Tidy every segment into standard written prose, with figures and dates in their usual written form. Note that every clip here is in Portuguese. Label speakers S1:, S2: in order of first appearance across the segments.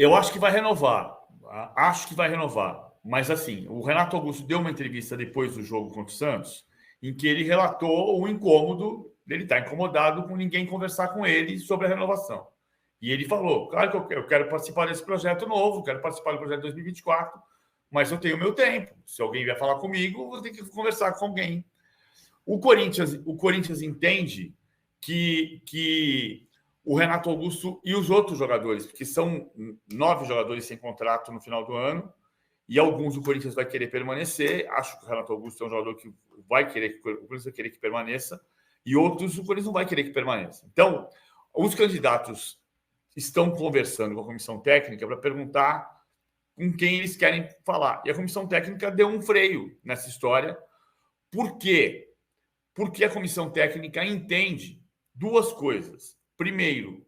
S1: Eu acho que vai renovar. Acho que vai renovar. Mas, assim, o Renato Augusto deu uma entrevista depois do jogo contra o Santos, em que ele relatou o incômodo, ele está incomodado com ninguém conversar com ele sobre a renovação. E ele falou, claro que eu quero participar desse projeto novo, quero participar do projeto 2024, mas eu tenho meu tempo. Se alguém vier falar comigo, eu vou ter que conversar com alguém. O Corinthians entende que o Renato Augusto e os outros jogadores, porque são 9 jogadores sem contrato no final do ano, e alguns o Corinthians vai querer permanecer. Acho que o Renato Augusto é um jogador que vai querer que o Corinthians vai querer que permaneça, e outros o Corinthians não vai querer que permaneça. Então, os candidatos estão conversando com a comissão técnica para perguntar com quem eles querem falar. E a comissão técnica deu um freio nessa história. Por quê? Porque a comissão técnica entende duas coisas. Primeiro,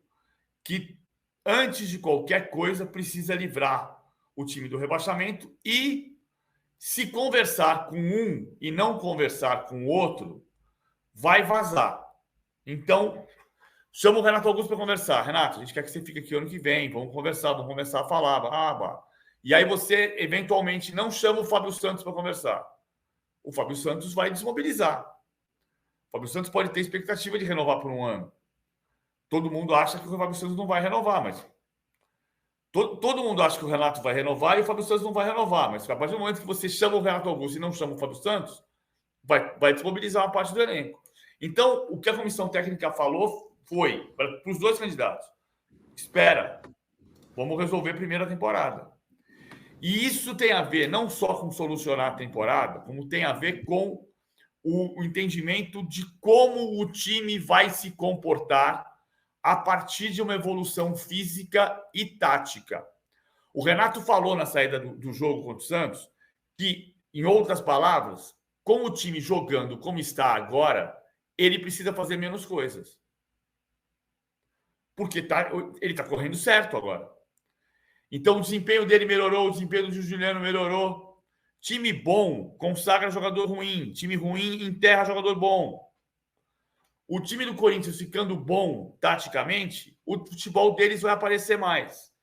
S1: que antes de qualquer coisa precisa livrar o time do rebaixamento, e se conversar com um e não conversar com o outro, vai vazar. Então, chama o Renato Augusto para conversar. Renato, a gente quer que você fique aqui ano que vem, vamos conversar, vamos começar a falar. E aí você, eventualmente, não chama o Fábio Santos para conversar. O Fábio Santos vai desmobilizar. O Fábio Santos pode ter expectativa de renovar por um ano. Todo mundo acha que o Fábio Santos não vai renovar, mas todo mundo acha que o Renato vai renovar e o Fábio Santos não vai renovar. Mas a partir do momento que você chama o Renato Augusto e não chama o Fábio Santos, vai desmobilizar uma parte do elenco. Então, o que a comissão técnica falou foi para os dois candidatos: espera, vamos resolver a primeira temporada. E isso tem a ver não só com solucionar a temporada, como tem a ver com o entendimento de como o time vai se comportar a partir de uma evolução física e tática. O Renato falou na saída do jogo contra o Santos que, em outras palavras, com o time jogando como está agora, ele precisa fazer menos coisas. Porque ele está correndo certo agora. Então, o desempenho dele melhorou, o desempenho do Juliano melhorou. Time bom consagra jogador ruim. Time ruim enterra jogador bom. O time do Corinthians ficando bom taticamente, o futebol deles vai aparecer mais.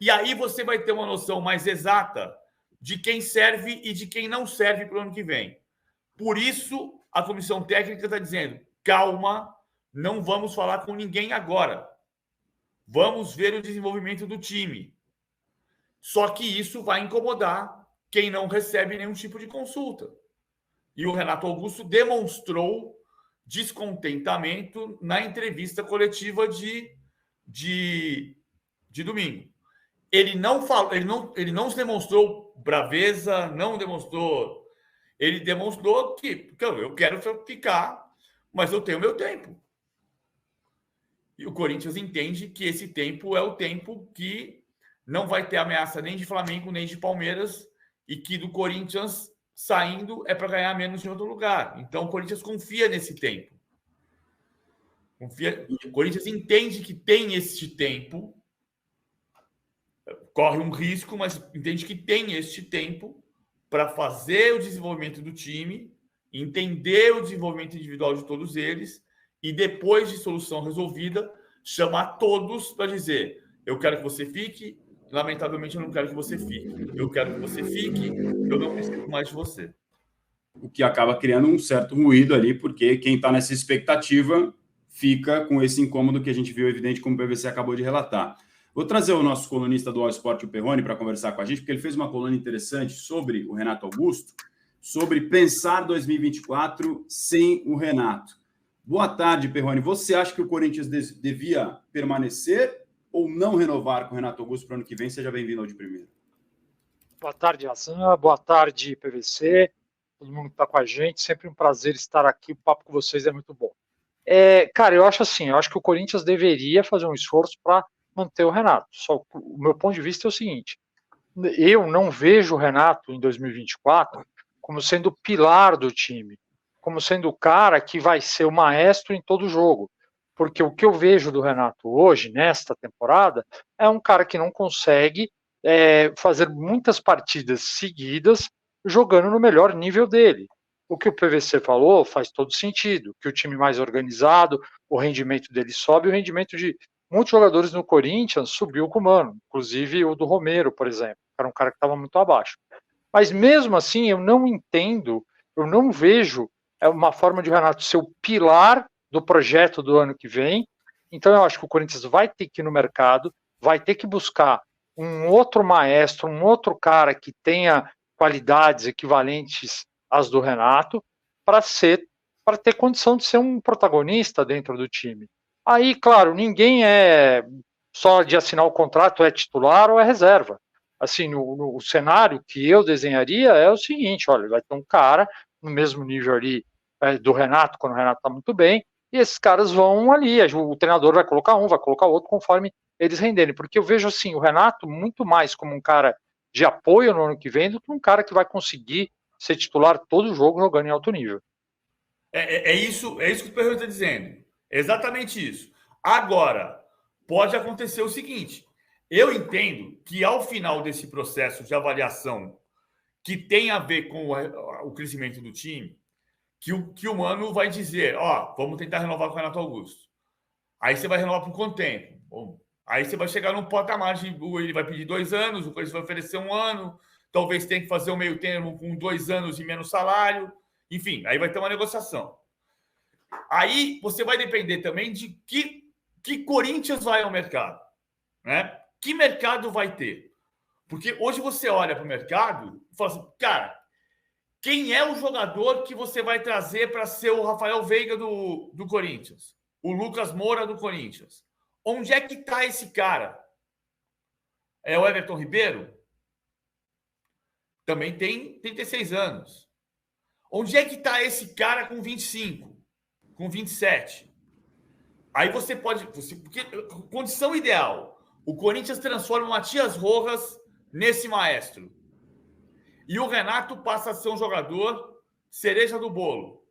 S1: E aí você vai ter uma noção mais exata de quem serve e de quem não serve para o ano que vem. Por isso, a comissão técnica está dizendo: calma, não vamos falar com ninguém agora. Vamos ver o desenvolvimento do time. Só que isso vai incomodar quem não recebe nenhum tipo de consulta. E o Renato Augusto demonstrou descontentamento na entrevista coletiva de domingo. Ele não falou, ele não se demonstrou braveza, não demonstrou. Ele demonstrou que eu quero ficar, mas eu tenho meu tempo. E o Corinthians entende que esse tempo é o tempo que não vai ter ameaça nem de Flamengo, nem de Palmeiras, e que do Corinthians saindo é para ganhar menos em outro lugar. Então, o Corinthians confia nesse tempo. O Corinthians entende que tem este tempo, corre um risco, mas entende que tem este tempo para fazer o desenvolvimento do time, entender o desenvolvimento individual de todos eles, e depois de solução resolvida, chamar todos para dizer: eu quero que você fique, lamentavelmente eu não quero que você fique. Eu quero que você fique, eu não preciso mais de você.
S2: O que acaba criando um certo ruído ali, porque quem está nessa expectativa fica com esse incômodo que a gente viu evidente, como o PVC acabou de relatar. Vou trazer o nosso colunista do All Sport, o Perrone, para conversar com a gente, porque ele fez uma coluna interessante sobre o Renato Augusto, sobre pensar 2024 sem o Renato. Boa tarde, Perrone. Você acha que o Corinthians devia permanecer ou não renovar com o Renato Augusto para o ano que vem? Seja bem-vindo ao De Primeira.
S3: Boa tarde, Hassan. Boa tarde, PVC. Todo mundo que está com a gente. Sempre um prazer estar aqui. O papo com vocês é muito bom. Cara, eu acho assim, eu acho que o Corinthians deveria fazer um esforço para manter o Renato. Só o meu ponto de vista é o seguinte: eu não vejo o Renato em 2024 como sendo o pilar do time, como sendo o cara que vai ser o maestro em todo jogo. Porque o que eu vejo do Renato hoje, nesta temporada, é um cara que não consegue fazer muitas partidas seguidas jogando no melhor nível dele. O que o PVC falou faz todo sentido, que o time mais organizado, o rendimento dele sobe, o rendimento de muitos jogadores no Corinthians subiu com o Mano, inclusive o do Romero, por exemplo, que era um cara que estava muito abaixo. Mas mesmo assim, eu não entendo, eu não vejo uma forma de o Renato ser o pilar do projeto do ano que vem. Então eu acho que o Corinthians vai ter que ir no mercado, vai ter que buscar um outro maestro, um outro cara que tenha qualidades equivalentes às do Renato, para ter condição de ser um protagonista dentro do time. Aí, claro, ninguém é só de assinar o contrato, é titular ou é reserva. Assim, no cenário que eu desenharia é o seguinte, olha, vai ter um cara no mesmo nível ali do Renato, quando o Renato está muito bem, e esses caras vão ali, o treinador vai colocar um, vai colocar outro, conforme eles renderem, porque eu vejo assim, o Renato muito mais como um cara de apoio no ano que vem do que um cara que vai conseguir ser titular todo jogo jogando em alto nível.
S1: É isso que o Perrone está dizendo. Exatamente isso. Agora, pode acontecer o seguinte: eu entendo que ao final desse processo de avaliação que tem a ver com o crescimento do time, que o Mano vai dizer, vamos tentar renovar com o Renato Augusto. Aí você vai renovar por quanto tempo? Aí você vai chegar num patamar de ele vai pedir 2 anos, o Corinthians vai oferecer 1 ano, talvez tenha que fazer um meio termo com 2 anos e menos salário. Enfim, aí vai ter uma negociação. Aí você vai depender também de que Corinthians vai ao mercado, né? Que mercado vai ter? Porque hoje você olha para o mercado e fala assim, cara, quem é o jogador que você vai trazer para ser o Rafael Veiga do Corinthians? O Lucas Moura do Corinthians? Onde é que está esse cara? É o Everton Ribeiro? Também tem 36 anos. Onde é que está esse cara com 25? Com 27? Aí você pode... porque condição ideal. O Corinthians transforma o Matias Rojas nesse maestro. E o Renato passa a ser um jogador cereja do bolo.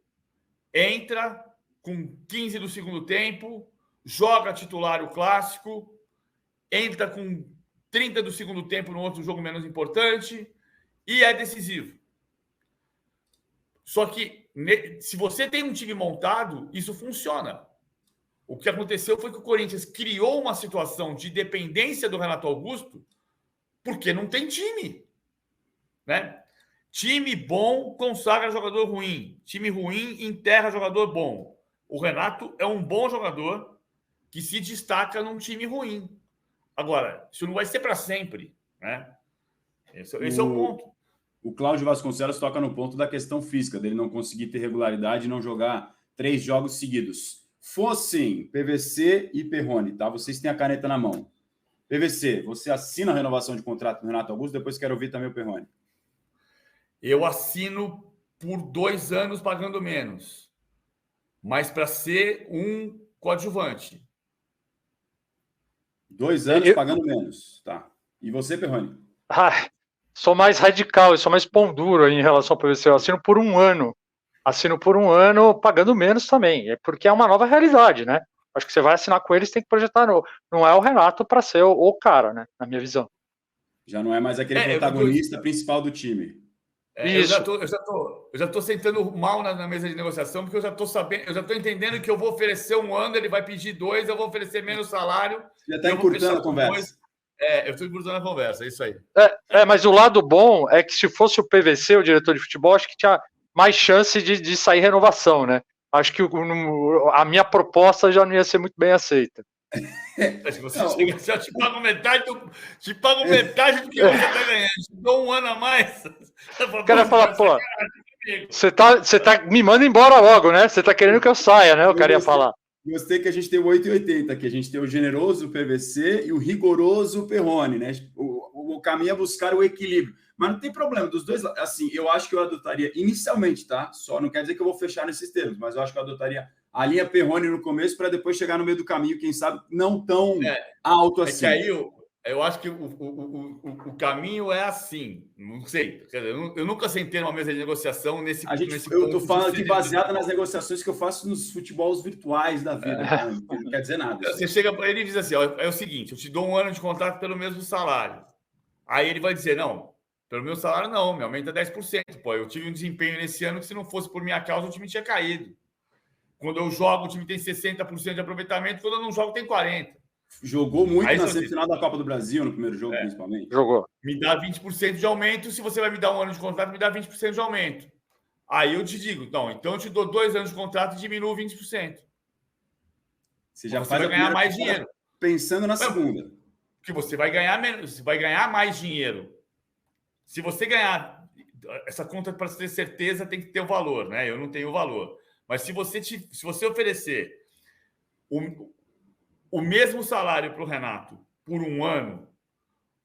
S1: Entra com 15 do segundo tempo, joga titular o clássico, entra com 30 do segundo tempo no outro jogo menos importante e é decisivo. Só que se você tem um time montado, isso funciona. O que aconteceu foi que o Corinthians criou uma situação de dependência do Renato Augusto porque não tem time, né? Time bom consagra jogador ruim. Time ruim enterra jogador bom. O Renato é um bom jogador que se destaca num time ruim. Agora, isso não vai ser para sempre, né? Esse é o ponto.
S2: O Cláudio Vasconcelos toca no ponto da questão física, dele não conseguir ter regularidade e não jogar 3 jogos seguidos. Fossem PVC e Perrone, tá? Vocês têm a caneta na mão. PVC, você assina a renovação de contrato com o Renato Augusto? Depois quero ouvir também o Perrone.
S1: Eu assino por 2 anos pagando menos, mas para ser um coadjuvante.
S2: 2 anos pagando menos, tá? E você, Perrone?
S3: Sou mais radical, eu sou mais pão duro em relação ao PVC. Eu assino por 1 ano. Assino por 1 ano pagando menos também. É porque é uma nova realidade, né? Acho que você vai assinar com eles, tem que projetar. Não é o Renato para ser o cara, né? Na minha visão.
S2: Já não é mais aquele protagonista principal do time.
S1: Eu já tô sentando mal na mesa de negociação, porque eu já tô sabendo, eu já tô entendendo que eu vou oferecer 1 ano, ele vai pedir 2, eu vou oferecer menos salário.
S2: Já está encurtando a conversa.
S1: Eu estou encurtando a conversa, é isso aí.
S3: Mas o lado bom é que se fosse o PVC, o diretor de futebol, acho que tinha mais chance de sair renovação, né? Acho que a minha proposta já não ia ser muito bem aceita.
S1: Se você chegar, eu te pago metade do que você está ganhando. Te dou 1 ano a mais.
S3: O cara fala, pô, você tá me manda embora logo, né? Você tá querendo que eu saia, né? O cara ia falar.
S2: Gostei que a gente tem o 880 aqui. A gente tem o generoso PVC e o rigoroso Perrone, né? O caminho é buscar o equilíbrio. Mas não tem problema, dos dois. Assim, eu acho que eu adotaria inicialmente, tá? Só não quer dizer que eu vou fechar nesses termos, mas eu acho que eu adotaria a linha Perrone no começo para depois chegar no meio do caminho, quem sabe, não tão alto assim.
S1: É que aí eu acho que o caminho é assim. Não sei. Eu nunca sentei numa mesa de negociação nesse
S2: eu estou falando aqui baseado nas negociações que eu faço nos futebols virtuais da vida. Não quer dizer nada.
S1: Você chega para ele e diz assim: é o seguinte, eu te dou 1 ano de contrato pelo mesmo salário. Aí ele vai dizer: não, pelo meu salário não, me aumenta 10%. Pô, eu tive um desempenho nesse ano que se não fosse por minha causa, o time tinha caído. Quando eu jogo, o time tem 60% de aproveitamento, quando eu não jogo, tem 40%.
S2: Jogou muito
S1: Aí
S2: na
S1: você-
S2: semifinal da Copa do Brasil, no primeiro jogo, principalmente.
S3: Jogou.
S1: Me dá 20% de aumento. Se você vai me dar um ano de contrato, me dá 20% de aumento. Aí eu te digo, então eu te dou 2 anos de contrato e diminuo 20%.
S2: Você já
S1: Você
S2: faz
S1: vai
S2: a
S1: ganhar
S2: primeira
S1: mais
S2: temporada
S1: dinheiro.
S2: pensando na
S1: Não.
S2: segunda.
S1: Porque você vai ganhar menos, você vai ganhar mais dinheiro. Se você ganhar, essa conta, para ter certeza, tem que ter o valor, né? Eu não tenho o valor. Mas se você oferecer o mesmo salário para o Renato por um ano,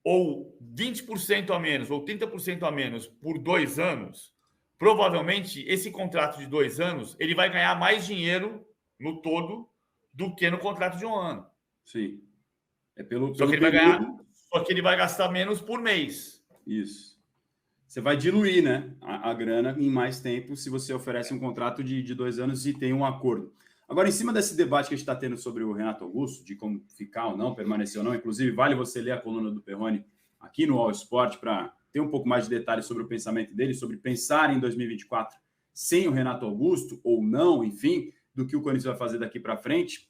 S1: ou 20% a menos, ou 30% a menos por 2 anos, provavelmente esse contrato de 2 anos ele vai ganhar mais dinheiro no todo do que no contrato de um ano.
S2: Sim. É pelo
S1: Só que ele vai ganhar, só que ele vai gastar menos por mês.
S2: Isso. Você vai diluir, né, a grana em mais tempo se você oferece um contrato de 2 anos e tem um acordo. Agora, em cima desse debate que a gente está tendo sobre o Renato Augusto, de como ficar ou não, permanecer ou não, inclusive vale você ler a coluna do Perrone aqui no All Sport para ter um pouco mais de detalhes sobre o pensamento dele, sobre pensar em 2024 sem o Renato Augusto ou não, enfim, do que o Corinthians vai fazer daqui para frente.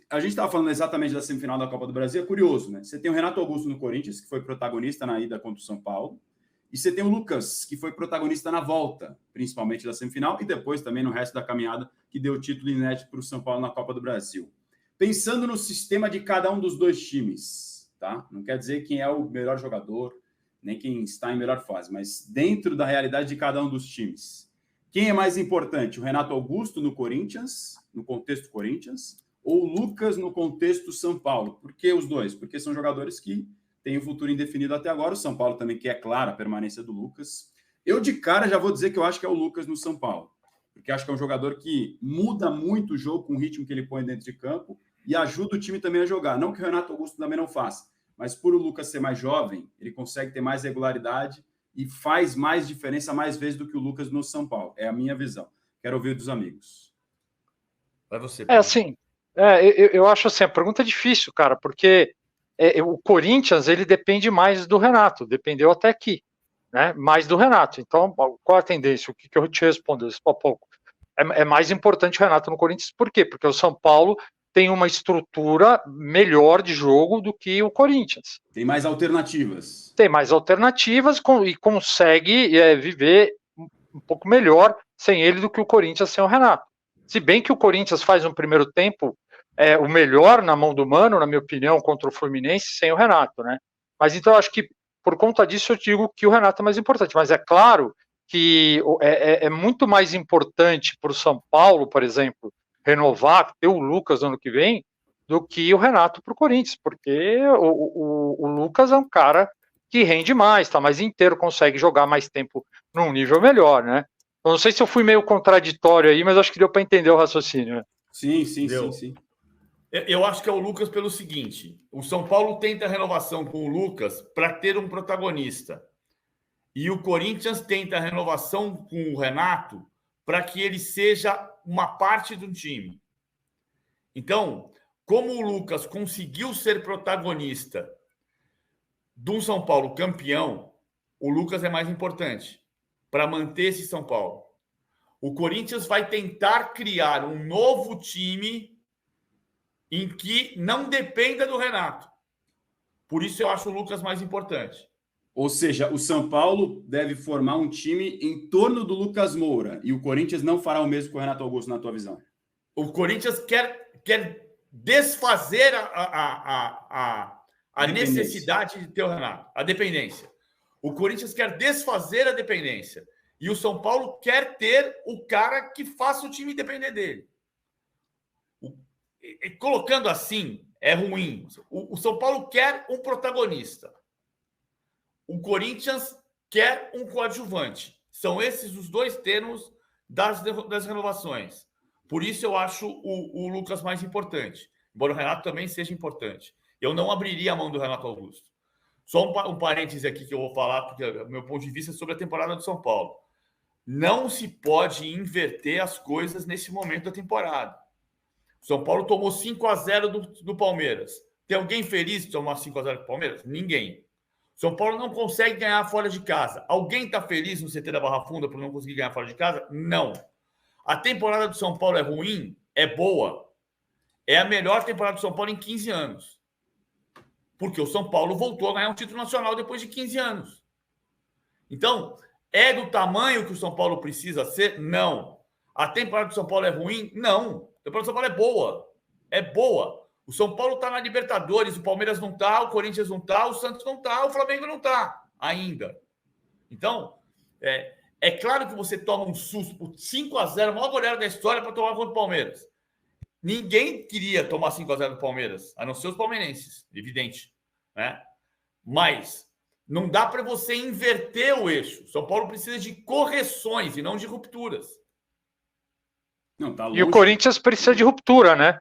S2: A gente estava falando exatamente da semifinal da Copa do Brasil, é curioso, né? Você tem o Renato Augusto no Corinthians, que foi protagonista na ida contra o São Paulo, e você tem o Lucas, que foi protagonista na volta, principalmente da semifinal, e depois também no resto da caminhada, que deu o título inédito para o São Paulo na Copa do Brasil. Pensando no sistema de cada um dos dois times, tá? Não quer dizer quem é o melhor jogador, nem quem está em melhor fase, mas dentro da realidade de cada um dos times. Quem é mais importante? O Renato Augusto no Corinthians, no contexto Corinthians, ou o Lucas no contexto São Paulo? Por que os dois? Porque são jogadores que têm um futuro indefinido até agora. O São Paulo também quer, claro, a permanência do Lucas. Eu, de cara, já vou dizer que eu acho que é o Lucas no São Paulo, porque acho que é um jogador que muda muito o jogo com o ritmo que ele põe dentro de campo e ajuda o time também a jogar. Não que o Renato Augusto também não faça, mas por o Lucas ser mais jovem, ele consegue ter mais regularidade e faz mais diferença mais vezes do que o Lucas no São Paulo. É a minha visão. Quero ouvir dos amigos.
S1: Vai você.
S3: Assim, eu acho assim, a pergunta é difícil, cara, porque o Corinthians, ele depende mais do Renato, dependeu até aqui, né, mais do Renato. Então, qual a tendência? O que eu te respondo isso há pouco? É mais importante o Renato no Corinthians, por quê? Porque o São Paulo tem uma estrutura melhor de jogo do que o Corinthians.
S2: Tem mais alternativas.
S3: Tem mais alternativas e consegue viver um pouco melhor sem ele do que o Corinthians sem o Renato. Se bem que o Corinthians faz um primeiro tempo o melhor na mão do Mano, na minha opinião, contra o Fluminense, sem o Renato, né? Mas então eu acho que por conta disso eu digo que o Renato é mais importante. Mas é claro que é muito mais importante para o São Paulo, por exemplo, renovar, ter o Lucas no ano que vem, do que o Renato para o Corinthians, porque o Lucas é um cara que rende mais, está mais inteiro, consegue jogar mais tempo num nível melhor, né? Eu não sei se eu fui meio contraditório aí, mas acho que deu para entender o raciocínio. Né?
S2: Sim.
S1: Eu acho que é o Lucas pelo seguinte: o São Paulo tenta a renovação com o Lucas para ter um protagonista. E o Corinthians tenta a renovação com o Renato para que ele seja uma parte do time. Então, como o Lucas conseguiu ser protagonista de um São Paulo campeão, o Lucas é mais importante para manter esse São Paulo. O Corinthians vai tentar criar um novo time em que não dependa do Renato. Por isso eu acho o Lucas mais importante.
S2: Ou seja, o São Paulo deve formar um time em torno do Lucas Moura e o Corinthians não fará o mesmo com o Renato Augusto, na tua visão?
S1: O Corinthians quer desfazer a necessidade de ter o Renato, a dependência. O Corinthians quer desfazer a dependência. E o São Paulo quer ter o cara que faça o time depender dele. Colocando assim, é ruim. O São Paulo quer um protagonista. O Corinthians quer um coadjuvante. São esses os dois termos das renovações. Por isso eu acho o Lucas mais importante. Embora o Renato também seja importante. Eu não abriria a mão do Renato Augusto. Só um parêntese aqui que eu vou falar, porque o meu ponto de vista é sobre a temporada do São Paulo. Não se pode inverter as coisas nesse momento da temporada. O São Paulo tomou 5-0 do Palmeiras. Tem alguém feliz de tomar 5-0 do Palmeiras? Ninguém. São Paulo não consegue ganhar fora de casa. Alguém está feliz no CT da Barra Funda por não conseguir ganhar fora de casa? Não. A temporada do São Paulo é ruim? É boa. É a melhor temporada do São Paulo em 15 anos. Porque o São Paulo voltou a ganhar um título nacional depois de 15 anos. Então, é do tamanho que o São Paulo precisa ser? Não. A temporada do São Paulo é ruim? Não. A temporada do São Paulo é boa. É boa. O São Paulo está na Libertadores, o Palmeiras não está, o Corinthians não está, o Santos não está, o Flamengo não está ainda. Então, é claro que você toma um susto por 5-0, a maior goleada da história para tomar contra o Palmeiras. Ninguém queria tomar 5-0 do Palmeiras, a não ser os palmeirenses, evidente. Né? Mas não dá para você inverter o eixo. São Paulo precisa de correções e não de rupturas.
S2: Não, tá longe.
S3: E o Corinthians precisa de ruptura, né?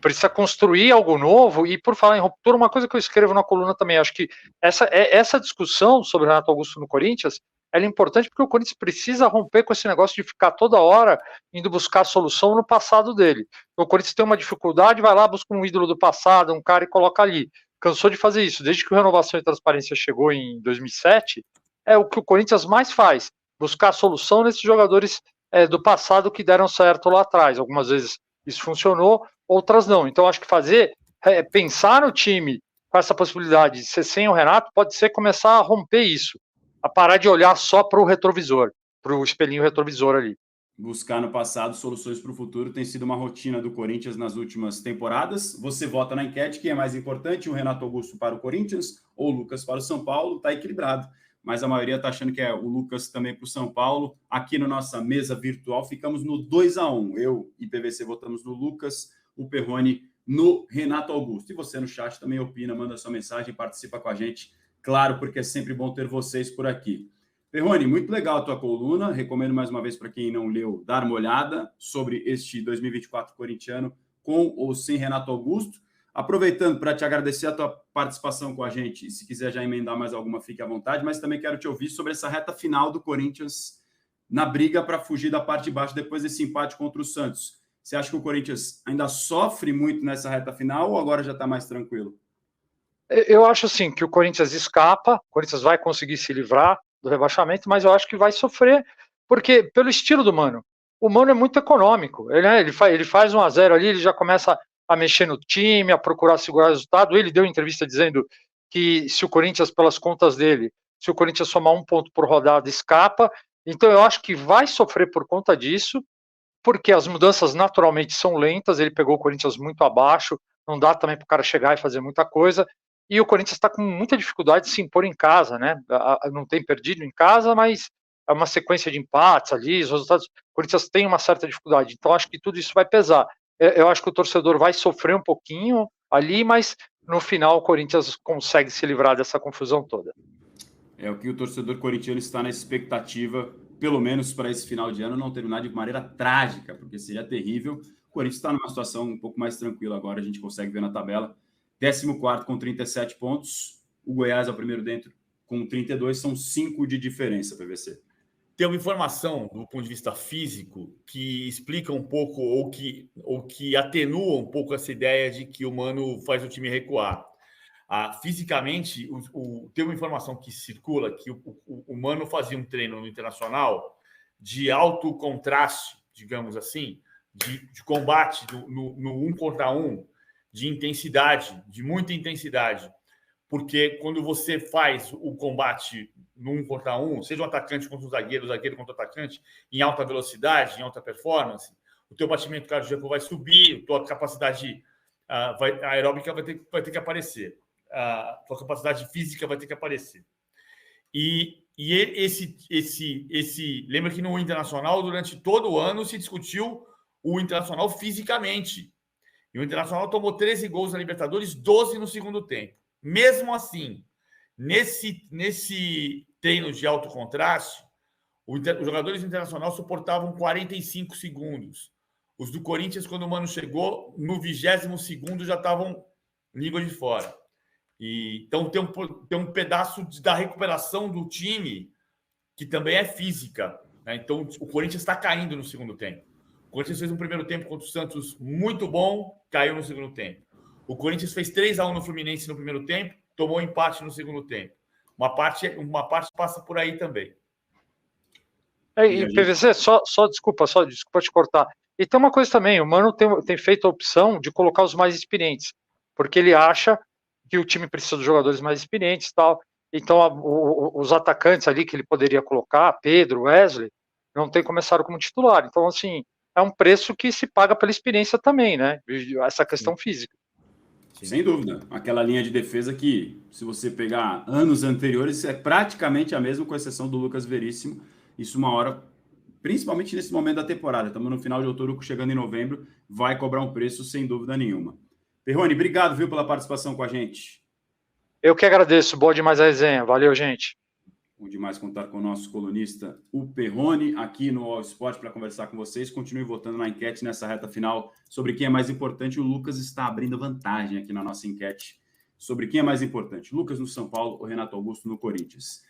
S3: Precisa construir algo novo. E por falar em ruptura, uma coisa que eu escrevo na coluna também, acho que essa discussão sobre o Renato Augusto no Corinthians, ela é importante porque o Corinthians precisa romper com esse negócio de ficar toda hora indo buscar solução no passado dele. O Corinthians tem uma dificuldade, vai lá, busca um ídolo do passado, um cara e coloca ali. Cansou de fazer isso. Desde que o Renovação e Transparência chegou em 2007, é o que o Corinthians mais faz, buscar solução nesses jogadores do passado que deram certo lá atrás. Algumas vezes isso funcionou, outras não. Então, acho que pensar no time com essa possibilidade de ser sem o Renato, pode ser começar a romper isso, a parar de olhar só para o retrovisor, para o espelhinho retrovisor ali.
S2: Buscar no passado soluções para o futuro tem sido uma rotina do Corinthians nas últimas temporadas. Você vota na enquete, quem é mais importante, o Renato Augusto para o Corinthians ou o Lucas para o São Paulo? Está equilibrado, mas a maioria está achando que é o Lucas também para o São Paulo. Aqui na nossa mesa virtual ficamos no 2-1. Eu e PVC votamos no Lucas, o Perrone no Renato Augusto. E você no chat também opina, manda sua mensagem, participa com a gente, claro, porque é sempre bom ter vocês por aqui. Perrone, muito legal a tua coluna, recomendo mais uma vez para quem não leu, dar uma olhada sobre este 2024 corintiano com ou sem Renato Augusto. Aproveitando para te agradecer a tua participação com a gente, e se quiser já emendar mais alguma, fique à vontade, mas também quero te ouvir sobre essa reta final do Corinthians na briga para fugir da parte de baixo depois desse empate contra o Santos. Você acha que o Corinthians ainda sofre muito nessa reta final ou agora já está mais tranquilo?
S3: Eu acho assim que o Corinthians escapa, o Corinthians vai conseguir se livrar do rebaixamento, mas eu acho que vai sofrer, porque pelo estilo do Mano, o Mano é muito econômico, ele faz 1-0 ali, ele já começa a mexer no time, a procurar segurar o resultado. Ele deu entrevista dizendo que se o Corinthians, pelas contas dele, se o Corinthians somar 1 ponto por rodada, escapa. Então eu acho que vai sofrer por conta disso, porque as mudanças naturalmente são lentas, ele pegou o Corinthians muito abaixo, não dá também para o cara chegar e fazer muita coisa, e o Corinthians está com muita dificuldade de se impor em casa, né? Não tem perdido em casa, mas é uma sequência de empates ali, os resultados, o Corinthians tem uma certa dificuldade, então acho que tudo isso vai pesar. Eu acho que o torcedor vai sofrer um pouquinho ali, mas no final o Corinthians consegue se livrar dessa confusão toda.
S2: É o que o torcedor corintiano está na expectativa, pelo menos para esse final de ano, não terminar de maneira trágica, porque seria terrível. O Corinthians está numa situação um pouco mais tranquila agora, a gente consegue ver na tabela. 14º com 37 pontos, o Goiás é o primeiro dentro com 32, são 5 de diferença, PVC.
S1: Tem uma informação do ponto de vista físico que explica um pouco ou que atenua um pouco essa ideia de que o Mano faz o time recuar. Fisicamente, tem uma informação que circula que o Mano fazia um treino no Internacional de alto contraste, digamos assim, de combate no 1 contra 1, de intensidade, de muita intensidade. Porque quando você faz o combate no 1 contra 1, seja um atacante contra o zagueiro contra o atacante, em alta velocidade, em alta performance, o teu batimento cardíaco vai subir, a tua capacidade aeróbica vai ter que aparecer. A tua capacidade física vai ter que aparecer. E lembra que no Internacional, durante todo o ano, se discutiu o Internacional fisicamente. E o Internacional tomou 13 gols na Libertadores, 12 no segundo tempo. Mesmo assim, nesse treino de alto contraste, os jogadores do Internacional suportavam 45 segundos. Os do Corinthians, quando o Mano chegou, no 20º já estavam língua de fora. Então, tem um pedaço da recuperação do time que também é física. Né? Então, o Corinthians está caindo no segundo tempo. O Corinthians fez um primeiro tempo contra o Santos muito bom, caiu no segundo tempo. O Corinthians fez 3-1 no Fluminense no primeiro tempo, tomou empate no segundo tempo. Uma parte passa por aí também.
S3: E PVC, desculpa te cortar. E tem uma coisa também, o Mano tem feito a opção de colocar os mais experientes. porque ele acha que o time precisa de jogadores mais experientes e tal. Então, os atacantes ali que ele poderia colocar, Pedro, Wesley, não começaram como titular. Então, assim, é um preço que se paga pela experiência também, né? Essa questão física.
S2: Sim. Sem dúvida. Aquela linha de defesa que, se você pegar anos anteriores, é praticamente a mesma, com exceção do Lucas Veríssimo. Isso uma hora, principalmente nesse momento da temporada. Estamos no final de outubro, chegando em novembro, vai cobrar um preço sem dúvida nenhuma. Perrone, obrigado, viu, pela participação com a gente.
S3: Eu que agradeço. Boa demais a resenha. Valeu, gente.
S2: Bom demais contar com o nosso colunista, o Perrone, aqui no All Sport para conversar com vocês. Continue votando na enquete nessa reta final sobre quem é mais importante. O Lucas está abrindo vantagem aqui na nossa enquete sobre quem é mais importante. Lucas no São Paulo ou Renato Augusto no Corinthians.